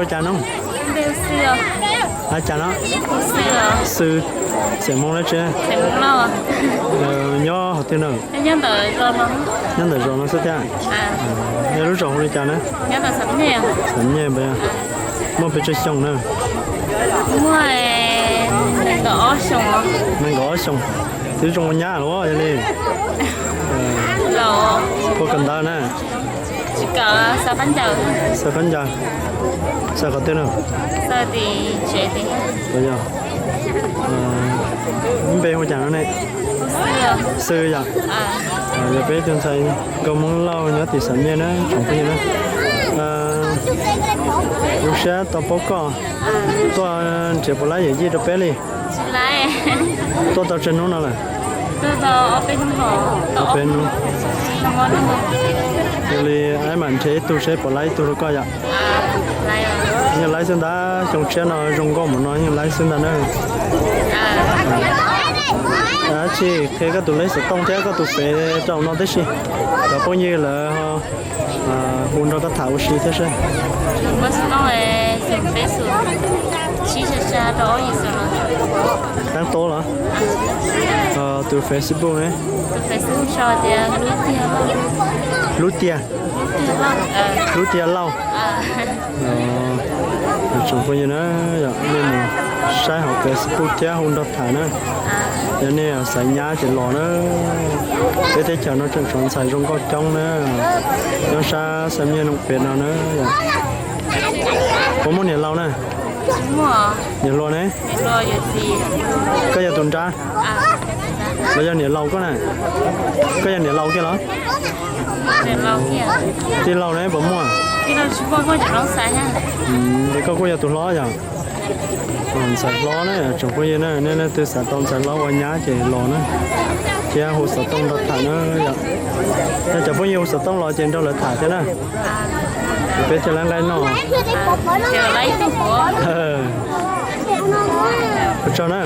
béo chả nó Bêu xưa. ai chả nó Xưa. sư sẽ mong lấy chưa Thì cũng lâu à. nhớ học tiếng nào Em nhớ tới rồi nó. nhớ được rồi nó sẽ chả À. nhớ lúc rồi không đi chả nữa Nhớ tới sẵn nhiều. sẵn nhẹ bây giờ mua bị chơi xong nữa Mua mình có xong á. mình có xong thứ trong nhà đúng không vậy Lâu. có cần ta nè Chỉ có 6 bánh chờ. sao phân giờ sao có tiếng nào Giờ thì chuyện thì bây giờ bé hoa chẳng này xưa. sư giờ À. giờ bé tương xây có món lâu nhớ thì sẵn nhé nó chẳng có gì nữa lúc sáng tao bố con tôi chỉ bỏ lại gì đâu bé đi Chị lại. tôi tao trên nó nào là Tôi ở bên hồ. ở bên Nó ngon lắm. thì ai mà thế tôi sẽ bỏ lại tôi coi vậy À. Lại rồi. nhưng lái xe đá trong xe nó rong có một nói nhưng lái xe đá nữa à chị khi các tụi lấy sẽ tông thế các tụi phải trong nó thế gì và bao nhiêu là hôn ra các thảo gì thế sao Bữa sau này dùng bé xuống. Chỉ cho đó gì rồi. đáng tố là từ Facebook này Tôi phải xuống cho thì lút tiền. lút tiền lâu chúng tôi như nó nên mình sai học Facebook thế hôn ra thả nữa cho nên là xài nhá chỉ lò nó cái thế chờ nó chẳng chọn xài trong con trong nữa nó xa xem như nông việt nào nữa có một年lâu nè Đúng rồi.年lâu này Mình lo giờ gì. cái giờ tuần tra À. bây giờ年lâu có nè cái giờ年lâu kia đó Để lâu kìa. đi lâu này bấm mua Khi nào chúng con có chẳng nó xài nha. thì có giờ tuần lo giờ còn sạch lo này chúng có gì nữa nên là từ sạch tông sạch lo qua nhá chỉ lo nữa chỉ hồ sạch tông đặt thả nó vậy nên chẳng bao nhiêu sạch tông lo trên đâu là thả thế này bây giờ đang lấy nó Chờ lấy cái của. cho nó